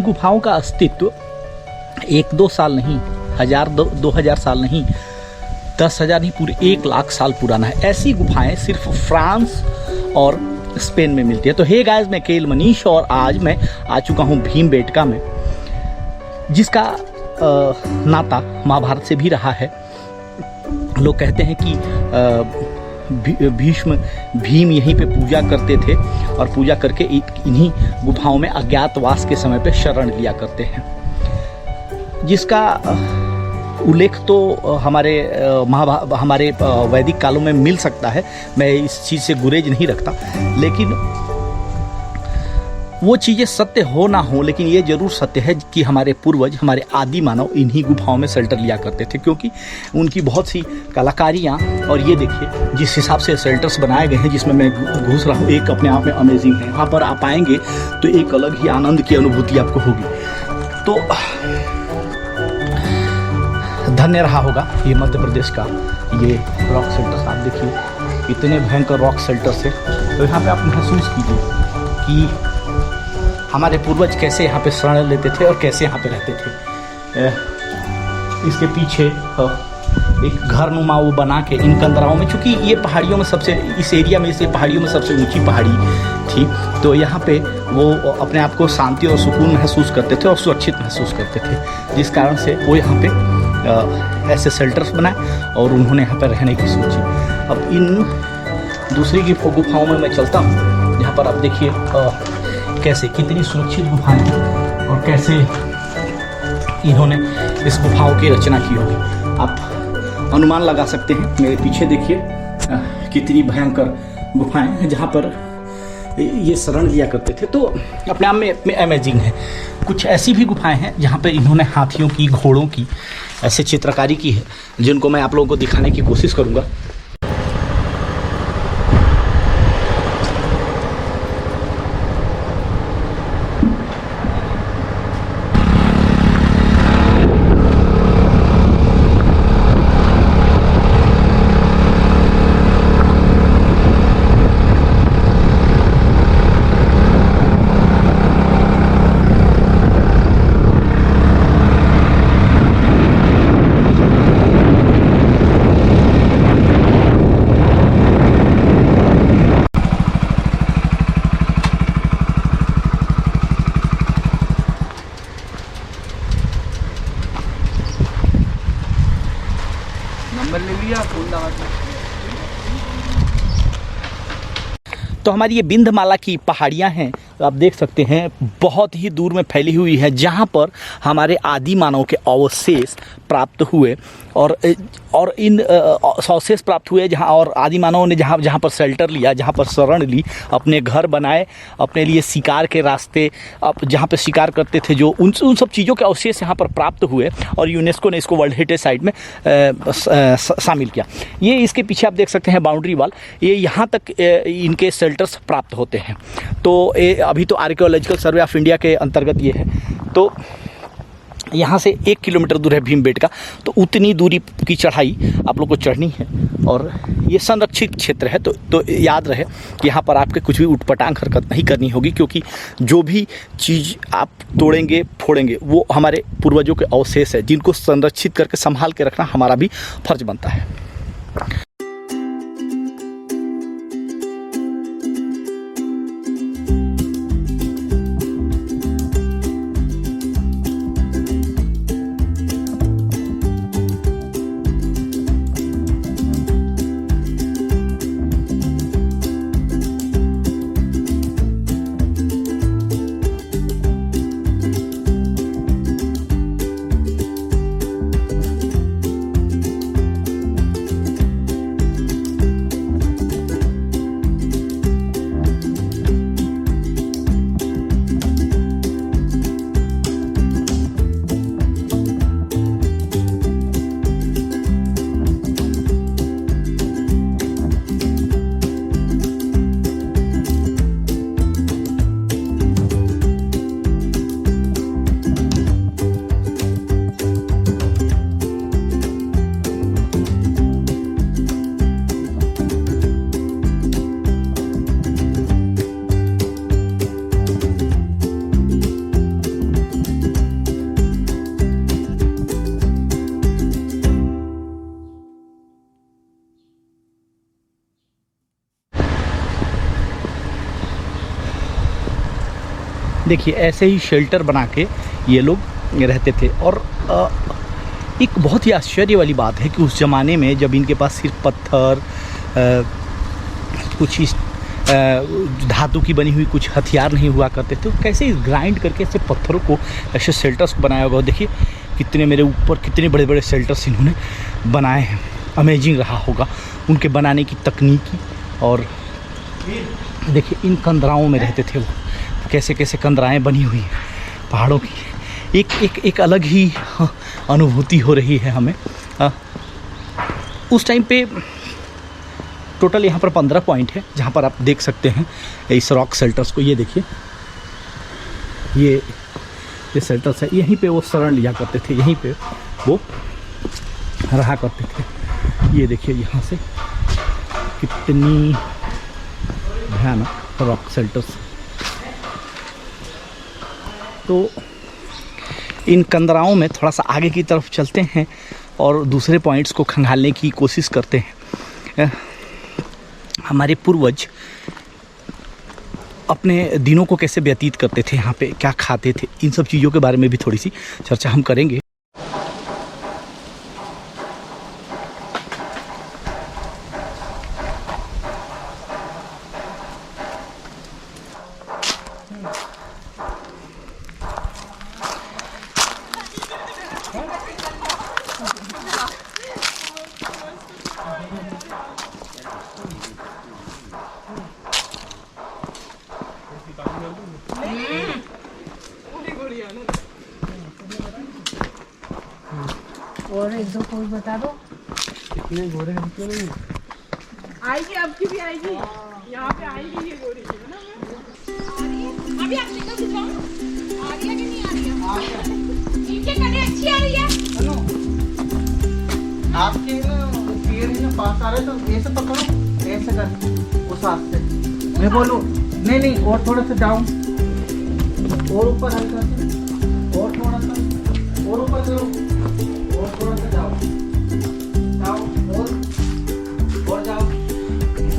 गुफाओं का अस्तित्व 1-2 साल नहीं, 1000-2000 साल नहीं, 10,000 नहीं, पूरे 1,00,000 साल पुराना है। ऐसी गुफाएं सिर्फ फ्रांस और स्पेन में मिलती है। तो हे गाइस, मैं केएल मनीष और आज मैं आ चुका हूँ भीमबेटका में, जिसका नाता महाभारत से भी रहा है। लोग कहते हैं कि भीम यहीं पे पूजा करते थे और पूजा करके इन्हीं गुफाओं में अज्ञातवास के समय पे शरण लिया करते हैं, जिसका उल्लेख तो हमारे वैदिक कालों में मिल सकता है। मैं इस चीज़ से गुरेज नहीं रखता, लेकिन वो चीज़ें सत्य हो ना हो, लेकिन ये जरूर सत्य है कि हमारे पूर्वज, हमारे आदि मानव इन्हीं गुफाओं में शेल्टर लिया करते थे, क्योंकि उनकी बहुत सी कलाकारियाँ। और ये देखिए जिस हिसाब से शेल्टर्स बनाए गए हैं, जिसमें मैं घुस रहा हूँ, एक अपने आप में अमेजिंग है। वहाँ पर आप आएंगे तो एक अलग ही आनंद की अनुभूति आपको होगी। तो धन्य रहा होगा ये मध्य प्रदेश का ये रॉक शेल्टर्स। आप देखिए इतने भयंकर रॉक शेल्टर्स है। तो यहाँ पे आप महसूस कीजिए कि हमारे पूर्वज कैसे यहाँ पे शरण लेते थे और कैसे यहाँ पे रहते थे। इसके पीछे एक घर नुमा वो बना के इन कंदराओं में, चूँकि ये पहाड़ियों में सबसे, इस एरिया में, इस पहाड़ियों में सबसे ऊंची पहाड़ी थी, तो यहाँ पे वो अपने आप को शांति और सुकून महसूस करते थे और सुरक्षित महसूस करते थे, जिस कारण से वो यहाँ पे ऐसे शेल्टर्स बनाए और उन्होंने यहाँ पर रहने की सोची। अब इन दूसरी की गुफाओं में मैं चलता हूँ, जहाँ पर आप देखिए कैसे कितनी सुरक्षित गुफाएं हैं और कैसे इन्होंने इस गुफाओं की रचना की होगी। आप अनुमान लगा सकते हैं। मेरे पीछे देखिए कितनी भयंकर गुफाएं हैं जहाँ पर ये शरण लिया करते थे। तो अपने आप में अमेजिंग है। कुछ ऐसी भी गुफाएं हैं जहाँ पर इन्होंने हाथियों की, घोड़ों की ऐसे चित्रकारी की है, जिनको मैं आप लोगों को दिखाने की कोशिश करूँगा। तो हमारी ये विंध्यमाला की पहाड़ियाँ हैं, आप देख सकते हैं, बहुत ही दूर में फैली हुई है, जहाँ पर हमारे आदि मानव के अवशेष प्राप्त हुए और इन अवशेष प्राप्त हुए जहाँ, और आदि मानव ने जहाँ पर शेल्टर लिया, जहाँ पर शरण ली, अपने घर बनाए, अपने लिए शिकार के रास्ते, जहाँ पे शिकार करते थे, जो उन सब चीज़ों के अवशेष यहाँ पर प्राप्त हुए और यूनेस्को ने इसको वर्ल्ड हेरिटेज साइट में शामिल किया। ये इसके पीछे आप देख सकते हैं बाउंड्री वॉल, ये यहाँ तक इनके शेल्टर्स प्राप्त होते हैं। तो अभी तो आर्कियोलॉजिकल सर्वे ऑफ इंडिया के अंतर्गत ये है। तो यहाँ से 1 किलोमीटर दूर है भीमबेटका, तो उतनी दूरी की चढ़ाई आप लोग को चढ़नी है और ये संरक्षित क्षेत्र है। तो याद रहे कि यहाँ पर आपके कुछ भी उटपटांग हरकत नहीं करनी होगी, क्योंकि जो भी चीज़ आप तोड़ेंगे, फोड़ेंगे, वो हमारे पूर्वजों के अवशेष है, जिनको संरक्षित करके संभाल के रखना हमारा भी फर्ज बनता है। देखिए ऐसे ही शेल्टर बना के ये लोग रहते थे। और एक बहुत ही आश्चर्य वाली बात है कि उस ज़माने में जब इनके पास सिर्फ पत्थर, कुछ इस धातु की बनी हुई कुछ हथियार नहीं हुआ करते थे, तो कैसे ग्राइंड करके ऐसे पत्थरों को ऐसे शेल्टर्स बनाया होगा। देखिए कितने मेरे ऊपर कितने बड़े बड़े शेल्टर्स इन्होंने बनाए हैं। अमेजिंग रहा होगा उनके बनाने की तकनीकी। और देखिए इन कंदराओं में रहते थे वो, कैसे कैसे कंदराएँ बनी हुई हैं पहाड़ों की। एक अलग ही अनुभूति हो रही है हमें। उस टाइम पे टोटल यहाँ पर 15 पॉइंट है जहाँ पर आप देख सकते हैं इस रॉक शेल्टर्स को। ये देखिए ये शेल्टर्स है, यहीं पे वो शरण लिया करते थे, यहीं पे वो रहा करते थे। ये देखिए यहाँ से कितनी भयानक रॉक शेल्टर्स। तो इन कंदराओं में थोड़ा सा आगे की तरफ चलते हैं और दूसरे पॉइंट्स को खंगालने की कोशिश करते हैं। हमारे पूर्वज अपने दिनों को कैसे व्यतीत करते थे, यहाँ पे क्या खाते थे, इन सब चीज़ों के बारे में भी थोड़ी सी चर्चा हम करेंगे। और एक दो कोई बता दो कितने घोड़े हैं क्यों नहीं आएगी, अब की भी आएगी। यहाँ पे आएगी ये गोरी है ना। अभी आप सिंगल खिंचवाओ, आ रही है कि नहीं आ रही है? इनके कने अच्छी आ रही है। हेलो, आपके ना पैर है ना पास आ रहे तो ऐसे पकड़ो, ऐसे कर उस हाथ से। मैं बोलूँ नहीं और थोड़ा सा डाउन और ऊपर हल्का सा और थोड़ा सा और ऊपर करो और थोड़ा सा डाउन और जाओ।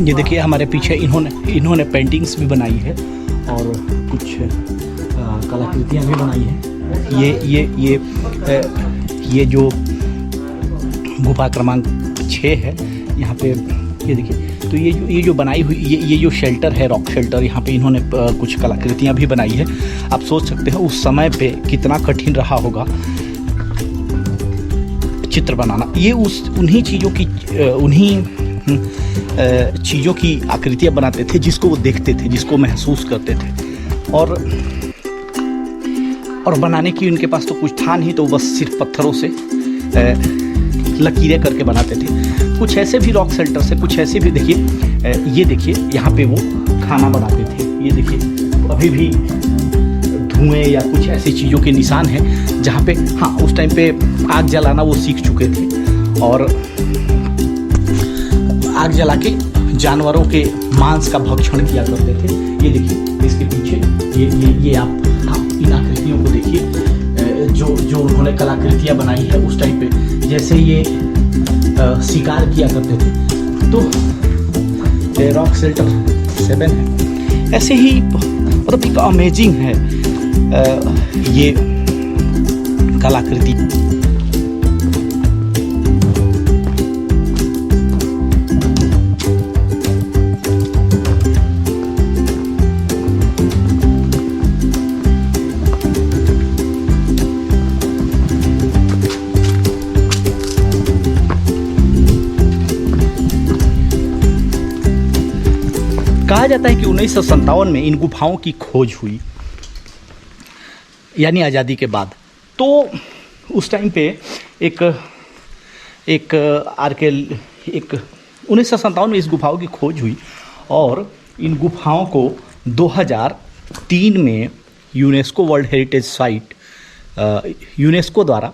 ये देखिए हमारे पीछे इन्होंने पेंटिंग्स भी बनाई है और कुछ कलाकृतियाँ भी बनाई हैं। ये जो गुफा क्रमांक 6 है यहाँ पे, ये देखिए। तो ये जो बनाई हुई ये जो शेल्टर है, रॉक शेल्टर, यहाँ पे इन्होंने कुछ कलाकृतियाँ भी बनाई है। आप सोच सकते हैं उस समय पे कितना कठिन रहा होगा चित्र बनाना। ये उन्हीं चीज़ों की आकृतियाँ बनाते थे जिसको वो देखते थे, जिसको महसूस करते थे। और बनाने की उनके पास तो कुछ था नहीं, तो बस सिर्फ पत्थरों से लकीरें करके बनाते थे। कुछ ऐसे भी रॉक शेल्टर से, कुछ ऐसे भी देखिए। ये देखिए यहाँ पे वो खाना बनाते थे। ये देखिए अभी भी धुएं या कुछ ऐसी चीज़ों के निशान हैं जहाँ पे, हाँ, उस टाइम पे आग जलाना वो सीख चुके थे और आग जला के जानवरों के मांस का भक्षण किया करते थे। ये देखिए इसके पीछे ये आप इन आकृतियों को देखिए जो उन्होंने कलाकृतियाँ बनाई है उस टाइम पे, जैसे ये शिकार किया करते थे। तो रॉक शेल्टर 7 है। ऐसे ही मतलब एक अमेजिंग है ये कलाकृति। कहा जाता है कि 1957 में इन गुफाओं की खोज हुई, यानी आज़ादी के बाद। तो उस टाइम पे एक 1957 में इस गुफाओं की खोज हुई और इन गुफाओं को 2003 में UNESCO world heritage site, UNESCO द्वारा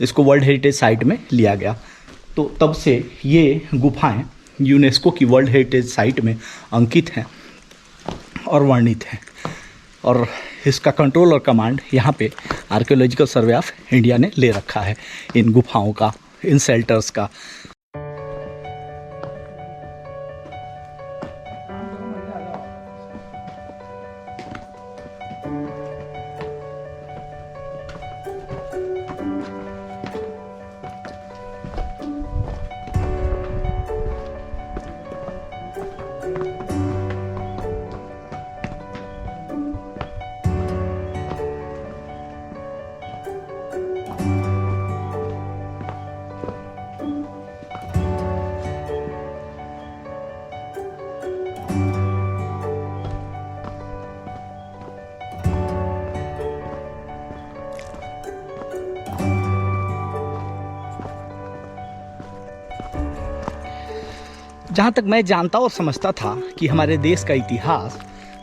इसको वर्ल्ड हेरिटेज साइट में लिया गया। तो तब से ये गुफाएं यूनेस्को की वर्ल्ड हेरिटेज साइट में अंकित हैं और वर्णित हैं। और इसका कंट्रोल और कमांड यहाँ पे आर्कियोलॉजिकल सर्वे ऑफ इंडिया ने ले रखा है, इन गुफाओं का, इन शेल्टर्स का। जहाँ तक मैं जानता और समझता था कि हमारे देश का इतिहास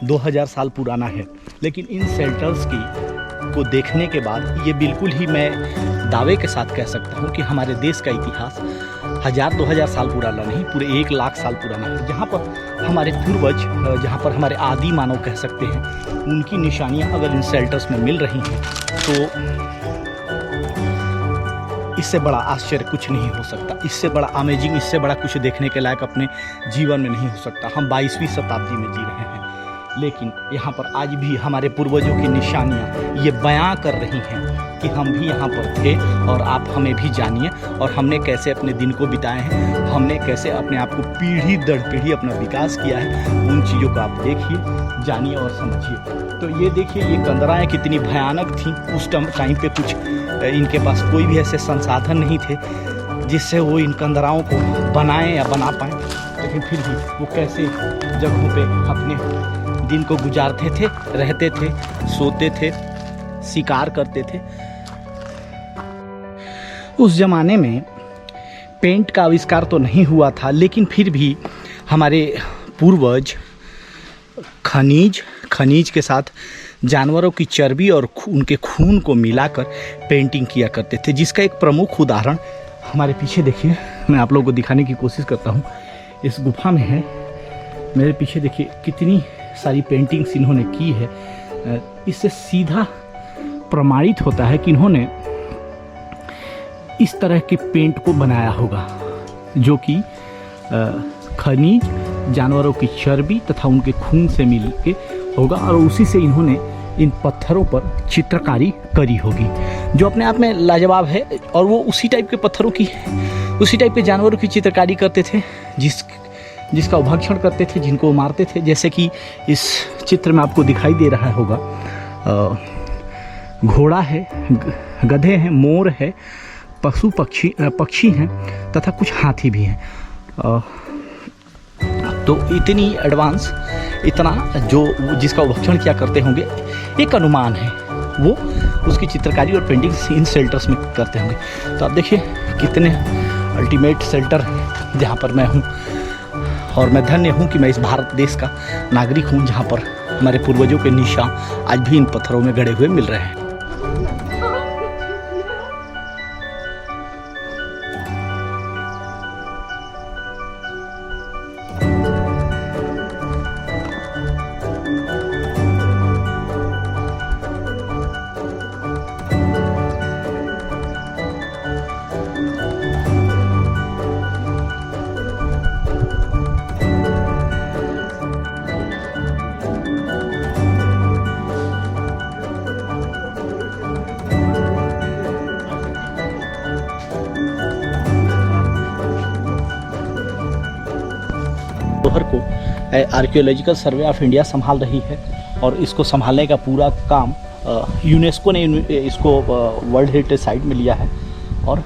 2000 साल पुराना है, लेकिन इन शेल्टर्स को देखने के बाद ये बिल्कुल ही मैं दावे के साथ कह सकता हूँ कि हमारे देश का इतिहास 1000-2000 साल पुराना नहीं, पूरे 1 लाख साल पुराना है। जहाँ पर हमारे पूर्वज, जहाँ पर हमारे आदि मानव कह सकते हैं, उनकी निशानियाँ अगर इन शेल्टर्स में मिल रही हैं तो इससे बड़ा आश्चर्य कुछ नहीं हो सकता, इससे बड़ा अमेजिंग, इससे बड़ा कुछ देखने के लायक अपने जीवन में नहीं हो सकता। हम 22वीं शताब्दी में जी रहे हैं, लेकिन यहाँ पर आज भी हमारे पूर्वजों की निशानियाँ ये बयां कर रही हैं कि हम भी यहाँ पर थे और आप हमें भी जानिए, और हमने कैसे अपने दिन को बिताए हैं, हमने कैसे अपने आप को पीढ़ी दर पीढ़ी अपना विकास किया है। उन चीज़ों को आप देखिए, जानिए और समझिए। तो ये देखिए, ये कंदराएँ कितनी भयानक थीं उस टाइम पे। कुछ इनके पास कोई भी ऐसे संसाधन नहीं थे जिससे वो इन कंदराओं को बनाएं या बना पाएँ, लेकिन फिर भी वो कैसे जगहों पे अपने दिन को गुजारते थे, रहते थे, सोते थे, शिकार करते थे। उस ज़माने में पेंट का आविष्कार तो नहीं हुआ था, लेकिन फिर भी हमारे पूर्वज खनिज के साथ जानवरों की चर्बी और उनके खून को मिलाकर पेंटिंग किया करते थे, जिसका एक प्रमुख उदाहरण हमारे पीछे देखिए। मैं आप लोगों को दिखाने की कोशिश करता हूँ, इस गुफा में है। मेरे पीछे देखिए कितनी सारी पेंटिंग्स इन्होंने की है। इससे सीधा प्रमाणित होता है कि इन्होंने इस तरह के पेंट को बनाया होगा, जो कि खनिज, जानवरों की चर्बी तथा उनके खून से मिल के होगा, और उसी से इन्होंने इन पत्थरों पर चित्रकारी करी होगी, जो अपने आप में लाजवाब है। और वो उसी टाइप के पत्थरों की, उसी टाइप के जानवरों की चित्रकारी करते थे जिसका भक्षण करते थे, जिनको वो मारते थे। जैसे कि इस चित्र में आपको दिखाई दे रहा होगा, घोड़ा है, गधे हैं, मोर है, पक्षी हैं तथा कुछ हाथी भी हैं। तो इतनी एडवांस, इतना जो जिसका भक्षण किया करते होंगे, एक अनुमान है, वो उसकी चित्रकारी और पेंटिंग इन शेल्टर्स में करते होंगे। तो आप देखिए कितने अल्टीमेट शेल्टर जहाँ पर मैं हूँ, और मैं धन्य हूँ कि मैं इस भारत देश का नागरिक हूँ, जहाँ पर हमारे पूर्वजों के निशान आज भी इन पत्थरों में गड़े हुए मिल रहे हैं। धरोहर को आर्कियोलॉजिकल सर्वे ऑफ इंडिया संभाल रही है, और इसको संभालने का पूरा काम यूनेस्को ने इसको वर्ल्ड हेरिटेज साइट में लिया है। और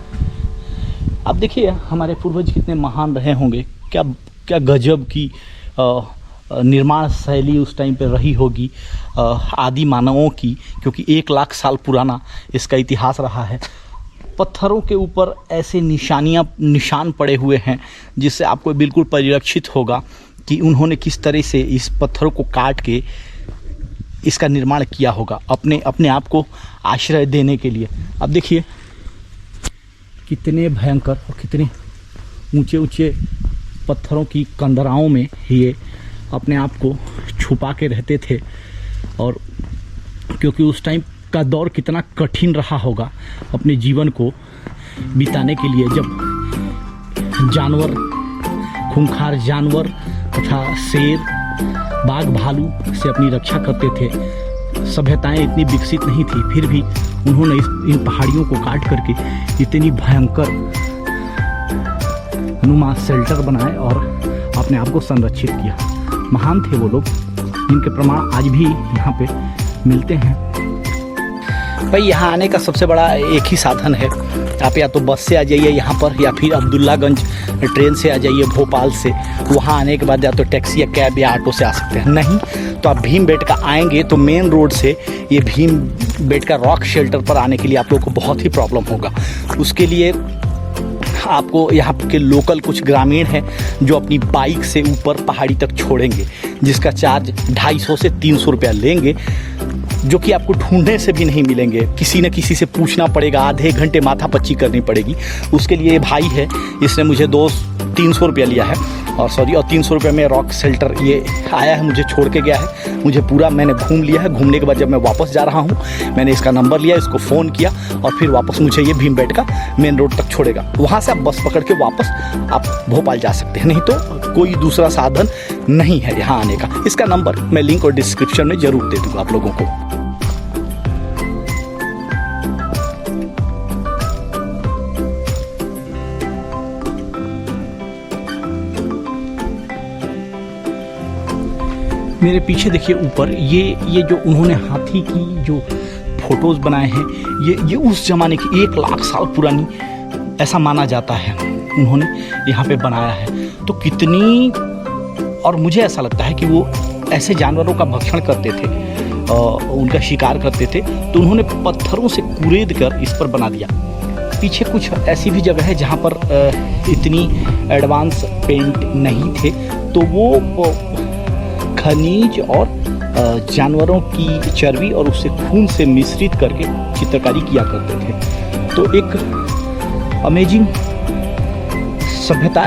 आप देखिए हमारे पूर्वज कितने महान रहे होंगे, क्या गजब की निर्माण शैली उस टाइम पे रही होगी आदि मानवों की, क्योंकि 1 लाख साल पुराना इसका इतिहास रहा है। पत्थरों के ऊपर ऐसे निशान पड़े हुए हैं जिससे आपको बिल्कुल परिलक्षित होगा कि उन्होंने किस तरह से इस पत्थरों को काट के इसका निर्माण किया होगा अपने आप को आश्रय देने के लिए। अब देखिए कितने भयंकर और कितने ऊंचे ऊंचे पत्थरों की कंदराओं में ये अपने आप को छुपा के रहते थे, और क्योंकि उस टाइम का दौर कितना कठिन रहा होगा अपने जीवन को बिताने के लिए, जब जानवर, खूंखार जानवर तथा शेर, बाघ, भालू से अपनी रक्षा करते थे। सभ्यताएं इतनी विकसित नहीं थी, फिर भी उन्होंने इन पहाड़ियों को काट करके इतनी भयंकर नुमा शेल्टर बनाए और अपने आप को संरक्षित किया। महान थे वो लोग, जिनके प्रमाण आज भी यहाँ पे मिलते हैं। भाई यहाँ आने का सबसे बड़ा एक ही साधन है, आप या तो बस से आ जाइए यहाँ पर, या फिर अब्दुल्लागंज ट्रेन से आ जाइए भोपाल से। वहाँ आने के बाद या तो टैक्सी या कैब या ऑटो से आ सकते हैं, नहीं तो आप भीमबेटका आएंगे तो मेन रोड से ये भीमबेटका रॉक शेल्टर पर आने के लिए आप लोगों को बहुत ही प्रॉब्लम होगा। उसके लिए आपको यहाँ के लोकल कुछ ग्रामीण हैं जो अपनी बाइक से ऊपर पहाड़ी तक छोड़ेंगे, जिसका चार्ज 250 से 300 रुपया लेंगे, जो कि आपको ढूंढने से भी नहीं मिलेंगे। किसी न किसी से पूछना पड़ेगा, आधे घंटे माथापच्ची करनी पड़ेगी। उसके लिए भाई है, इसने मुझे 300 रुपया लिया है और 300 रुपये में रॉक शेल्टर ये आया है, मुझे छोड़ के गया है। मुझे पूरा मैंने घूम लिया है। घूमने के बाद जब मैं वापस जा रहा हूँ, मैंने इसका नंबर लिया, इसको फ़ोन किया और फिर वापस मुझे ये भीमबेटका मेन रोड तक छोड़ेगा। वहाँ से आप बस पकड़ के वापस आप भोपाल जा सकते हैं, नहीं तो कोई दूसरा साधन नहीं है यहाँ आने का। इसका नंबर मैं लिंक और डिस्क्रिप्शन में ज़रूर दे दूँगा आप लोगों को। मेरे पीछे देखिए ऊपर ये जो उन्होंने हाथी की जो फोटोज़ बनाए हैं, ये उस ज़माने की 1 लाख साल पुरानी ऐसा माना जाता है उन्होंने यहाँ पे बनाया है। तो कितनी, और मुझे ऐसा लगता है कि वो ऐसे जानवरों का भक्षण करते थे, उनका शिकार करते थे, तो उन्होंने पत्थरों से कुरेद कर इस पर बना दिया। पीछे कुछ ऐसी भी जगह है जहाँ पर इतनी एडवांस पेंट नहीं थे, तो वो खनिज और जानवरों की चर्बी और उससे खून से मिश्रित करके चित्रकारी किया करते थे। तो एक अमेजिंग सभ्यता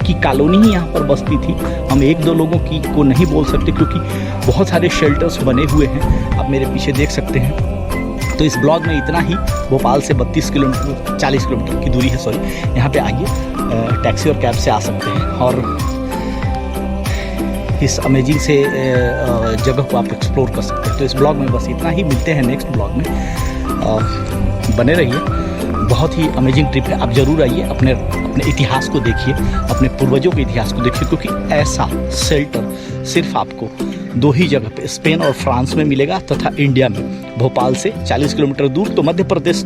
की कॉलोनी ही यहाँ पर बसती थी। हम 1-2 लोगों की को नहीं बोल सकते, क्योंकि बहुत सारे शेल्टर्स बने हुए हैं, आप मेरे पीछे देख सकते हैं। तो इस ब्लॉग में इतना ही। भोपाल से 40 किलोमीटर की दूरी है, सॉरी। यहाँ पे आइए, टैक्सी और कैब से आ सकते हैं और इस अमेजिंग से जगह को आप एक्सप्लोर कर सकते हैं। तो इस ब्लॉग में बस इतना ही। मिलते हैं नेक्स्ट ब्लॉग में, बने रहिए। बहुत ही अमेजिंग ट्रिप है, आप ज़रूर आइए, अपने इतिहास को देखिए, अपने पूर्वजों के इतिहास को देखिए, क्योंकि ऐसा शेल्टर सिर्फ आपको 2 ही जगह पे, स्पेन और फ्रांस में मिलेगा तथा इंडिया में, भोपाल से 40 किलोमीटर दूर। तो मध्य प्रदेश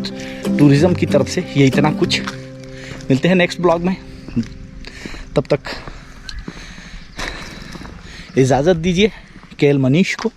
टूरिज़्म की तरफ से ये इतना कुछ। मिलते हैं नेक्स्ट ब्लॉग में, तब तक इजाज़त दीजिए केएल मनीष को।